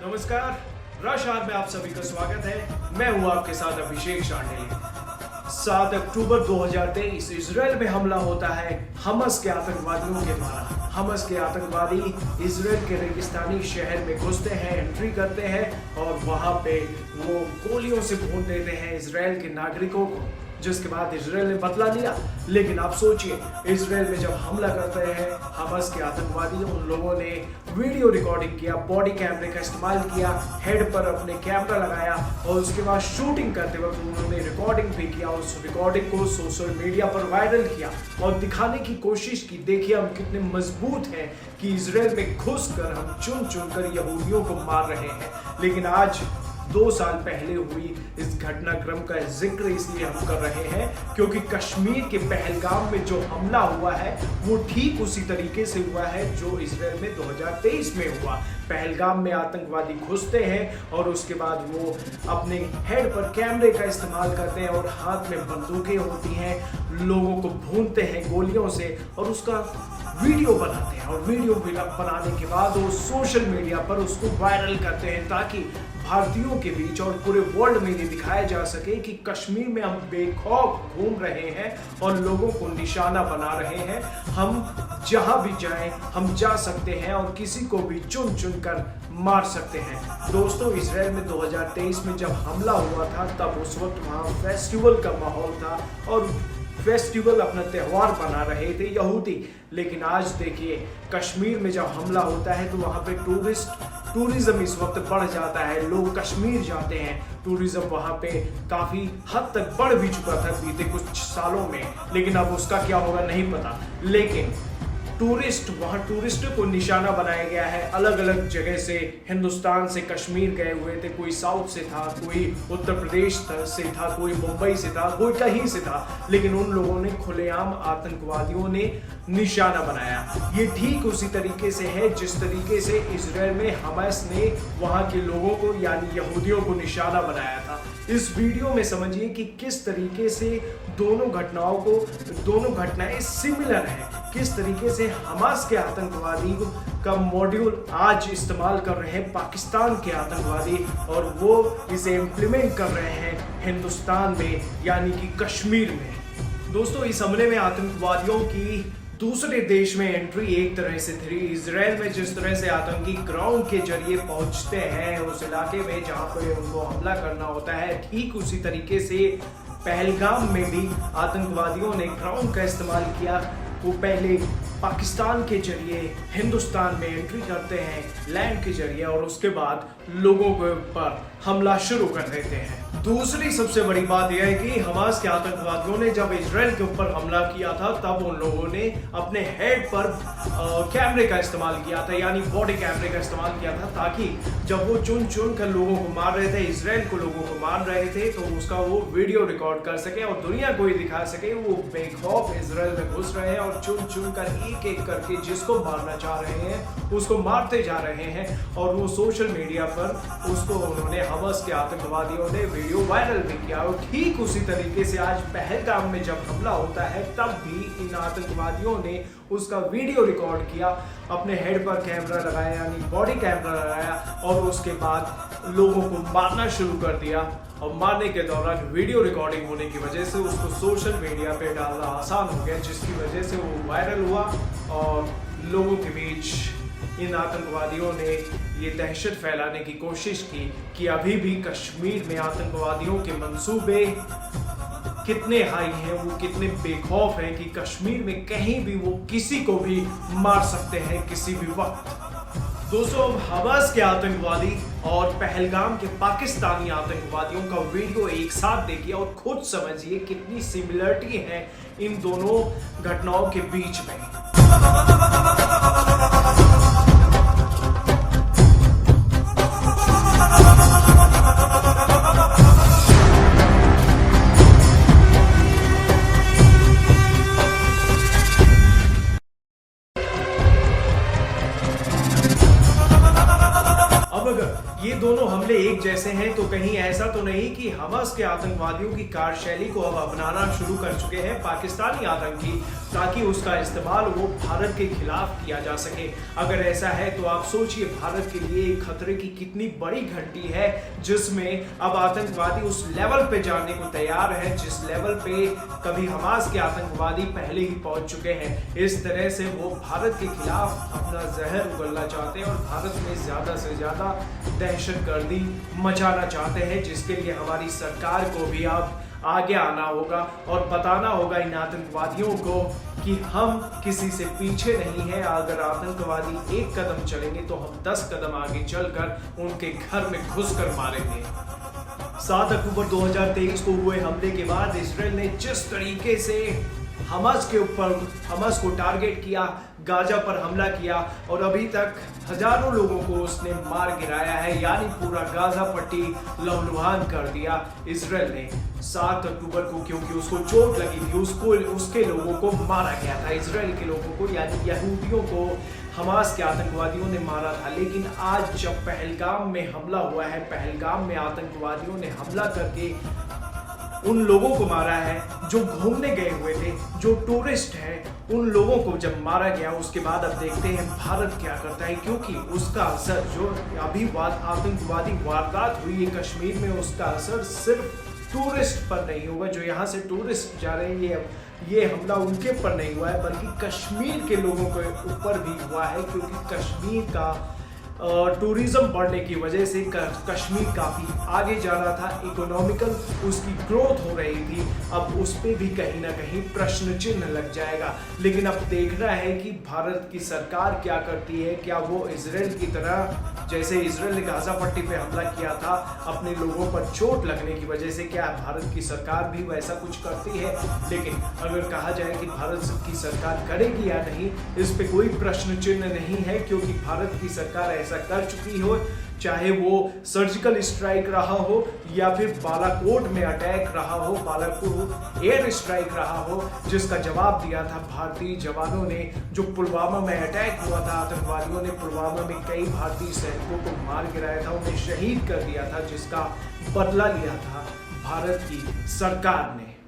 नमस्कार, rush our में आप सभी का स्वागत है। मैं हूं आपके साथ अभिषेक शांडिल्य। 7 अक्टूबर 2023 इजराइल में हमला होता है हमास के आतंकवादियों के द्वारा। हमास के आतंकवादी इजराइल के रेगिस्तानी शहर में घुसते हैं, एंट्री करते हैं और वहां पे वो गोलियों से भून देते हैं इजराइल के नागरिकों को, जिसके बाद इजराइल ने बदला लिया। लेकिन आप सोचिए, इजराइल में जब हमला करते हैं हमास के आतंकवादी, उन लोगों ने वीडियो रिकॉर्डिंग किया, बॉडी कैमरे का इस्तेमाल किया, हेड पर अपने कैमरा लगाया और उसके बाद शूटिंग करते वक्त उन्होंने रिकॉर्डिंग भी किया। उस रिकॉर्डिंग को सोशल मीडिया पर वायरल किया और दिखाने की कोशिश की, देखिए हम कितने मजबूत हैं कि इजराइल में घुसकर हम चुन चुन कर यहूदियों को मार रहे हैं। लेकिन आज 2 साल पहले हुई इस घटनाक्रम का जिक्र इसलिए हम कर रहे हैं क्योंकि कश्मीर के पहलगाम में जो हमला हुआ है वो ठीक उसी तरीके से हुआ है जो इजराइल में 2023 में हुआ। पहलगाम में आतंकवादी घुसते हैं और उसके बाद वो अपने हेड पर कैमरे का इस्तेमाल करते हैं और हाथ में बंदूकें होती हैं, लोगों को भूनते हैं गोलियों से और उसका वीडियो बनाते हैं। और वीडियो बनाने के बाद वो सोशल मीडिया पर उसको वायरल करते हैं ताकि भारतीयों के बीच और पूरे वर्ल्ड में ये दिखाया जा सके कि कश्मीर में हम बेखौफ घूम रहे हैं और लोगों को निशाना बना रहे हैं। हम जहां भी जाएं हम जा सकते हैं और किसी को भी चुन चुन कर मार सकते हैं। दोस्तों, इजराइल में 2023 में जब हमला हुआ था तब उस वक्त वहां फेस्टिवल का माहौल था और फेस्टिवल अपना त्योहार मना रहे थे यहूदी। लेकिन आज देखिए, कश्मीर में जब हमला होता है तो वहां पे टूरिज्म इस वक्त बढ़ जाता है, लोग कश्मीर जाते हैं। टूरिज्म वहां पे काफी हद तक बढ़ भी चुका था बीते कुछ सालों में, लेकिन अब उसका क्या होगा नहीं पता। लेकिन टूरिस्टों को निशाना बनाया गया है। अलग अलग जगह से, हिंदुस्तान से कश्मीर गए हुए थे, कोई साउथ से था, कोई उत्तर प्रदेश से था, कोई मुंबई से था, कोई कहीं से था, लेकिन उन लोगों ने खुलेआम आतंकवादियों ने निशाना बनाया। ये ठीक उसी तरीके से है जिस तरीके से इजराइल में हमास ने वहां के लोगों को यानी यहूदियों को निशाना बनाया था। इस वीडियो में समझिए कि किस तरीके से दोनों घटनाएं सिमिलर हैं, किस तरीके से हमास के आतंकवादी का मॉड्यूल आज इस्तेमाल कर रहे हैं पाकिस्तान के आतंकवादी और वो इसे इम्प्लीमेंट कर रहे हैं हिंदुस्तान में यानी कि कश्मीर में। दोस्तों, इस हमले में आतंकवादियों की दूसरे देश में एंट्री एक तरह से थी। इजराइल में जिस तरह से आतंकी ग्राउंड के जरिए पहुंचते हैं उस इलाके में जहां पर उनको हमला करना होता है, ठीक उसी तरीके से पहलगाम में भी आतंकवादियों ने ग्राउंड का इस्तेमाल किया। वो पहले पाकिस्तान के जरिए हिंदुस्तान में एंट्री करते हैं लैंड के जरिए और उसके बाद लोगों के ऊपर हमला शुरू कर देते हैं। दूसरी सबसे बड़ी बात यह है कि हमास के आतंकवादियों ने जब इजराइल के ऊपर हमला किया था तब उन लोगों ने अपने हेड पर कैमरे का इस्तेमाल किया था, यानी बॉडी कैमरे का इस्तेमाल किया था, ताकि जब वो चुन चुन कर लोगों को मार रहे थे, इजराइल को लोगों को मार रहे थे, तो उसका वो वीडियो रिकॉर्ड कर सके और दुनिया को ही दिखा सके वो बेखौफ इजराइल में घुस रहे हैं और चुन चुन कर एक एक करके जिसको मारना चाह रहे हैं उसको मारते जा रहे हैं। और वो सोशल मीडिया पर उसको उन्होंने हमास के आतंकवादियों ने वीडियो वायरल भी किया। और ठीक उसी तरीके से आज पहलगाम में जब हमला होता है तब भी इन आतंकवादियों ने उसका वीडियो रिकॉर्ड किया, अपने हेड पर कैमरा लगाया यानी बॉडी कैमरा लगाया और उसके बाद लोगों को मारना शुरू कर दिया। और मारने के दौरान वीडियो रिकॉर्डिंग होने की वजह से उसको सोशल मीडिया पे डालना आसान हो गया, जिसकी वजह से वो वायरल हुआ और लोगों के बीच इन आतंकवादियों ने ये दहशत फैलाने की कोशिश की कि अभी भी कश्मीर में आतंकवादियों के मंसूबे कितने हाई हैं, वो कितने बेखौफ हैं कि कश्मीर में कहीं भी वो किसी को भी मार सकते हैं किसी भी वक्त। दोस्तों, हमास के आतंकवादी और पहलगाम के पाकिस्तानी आतंकवादियों का वीडियो एक साथ देखिए और खुद समझिए कितनी सिमिलरिटी है इन दोनों घटनाओं के बीच में। ये दोनों हमले एक जैसे हैं तो कहीं ऐसा तो नहीं कि हमास के आतंकवादियों की कार्यशैली को अब अपनाना शुरू कर चुके हैं पाकिस्तानी आतंकी, ताकि उसका इस्तेमाल वो भारत के खिलाफ किया जा सके। अगर ऐसा है तो आप सोचिए भारत के लिए एक खतरे की कितनी बड़ी घंटी है, जिसमें अब आतंकवादी उस लेवल पे जाने को तैयार है जिस लेवल पे कभी हमास के आतंकवादी पहले ही पहुंच चुके हैं। इस तरह से वो भारत के खिलाफ अपना जहर उगलना चाहते हैं और भारत में ज्यादा से ज्यादा दहशतगर्दी मचाना चाहते हैं, जिसके लिए हमारी सरकार को भी अब आगे आना होगा और बताना होगा इन आतंकवादियों को कि हम किसी से पीछे नहीं हैं। अगर आतंकवादी एक कदम चलेंगे तो हम 10 कदम आगे चलकर उनके घर में घुसकर मारेंगे। 7 अक्टूबर 2023 को हुए हमले के बाद इजराइल ने जिस तरीके से हमास को टारगेट किया, गाजा पर हमला किया और अभी तक हजारों लोगों को उसने मार गिराया है, यानी पूरा गाजा पट्टी लहूलुहान कर दिया इजराइल ने। 7 अक्टूबर को क्योंकि उसको चोट लगी थी, उसके लोगों को मारा गया था, इजराइल के लोगों को यानी यहूदियों को हमास के आतंकवादियों ने मारा था। लेकिन आज जब पहलगाम में हमला हुआ है, पहलगाम में आतंकवादियों ने हमला करके उन लोगों को मारा है जो घूमने गए हुए थे, जो टूरिस्ट हैं, उन लोगों को जब मारा गया उसके बाद अब देखते हैं भारत क्या करता है, क्योंकि उसका असर जो अभी आतंकवादी वारदात हुई है कश्मीर में, उसका असर सिर्फ टूरिस्ट पर नहीं होगा। जो यहाँ से टूरिस्ट जा रहे हैं, ये हमला उनके ऊपर नहीं हुआ है बल्कि कश्मीर के लोगों के ऊपर भी हुआ है, क्योंकि कश्मीर का टूरिज्म बढ़ने की वजह से कश्मीर काफ़ी आगे जा रहा था, इकोनॉमिकल उसकी ग्रोथ हो रही थी। अब उस पर भी कहीं ना कहीं प्रश्न चिन्ह लग जाएगा। लेकिन अब देखना है कि भारत की सरकार क्या करती है। क्या वो इजराइल की तरह, जैसे इजराइल ने गाजा पट्टी पे हमला किया था अपने लोगों पर चोट लगने की वजह से, क्या भारत की सरकार भी वैसा कुछ करती है? लेकिन अगर कहा जाए कि भारत की सरकार करेगी या नहीं, इस पे कोई प्रश्न चिन्ह नहीं है, क्योंकि भारत की सरकार ऐसा कर चुकी हो, चाहे वो सर्जिकल स्ट्राइक रहा हो या फिर बालाकोट में अटैक रहा हो, बालाकोट एयर स्ट्राइक रहा हो, जिसका जवाब दिया था भारतीय जवानों ने। जो पुलवामा में अटैक हुआ था, आतंकवादियों ने पुलवामा में कई भारतीय सैनिकों को मार गिराया था, उन्हें शहीद कर दिया था, जिसका बदला लिया था भारत की सरकार ने।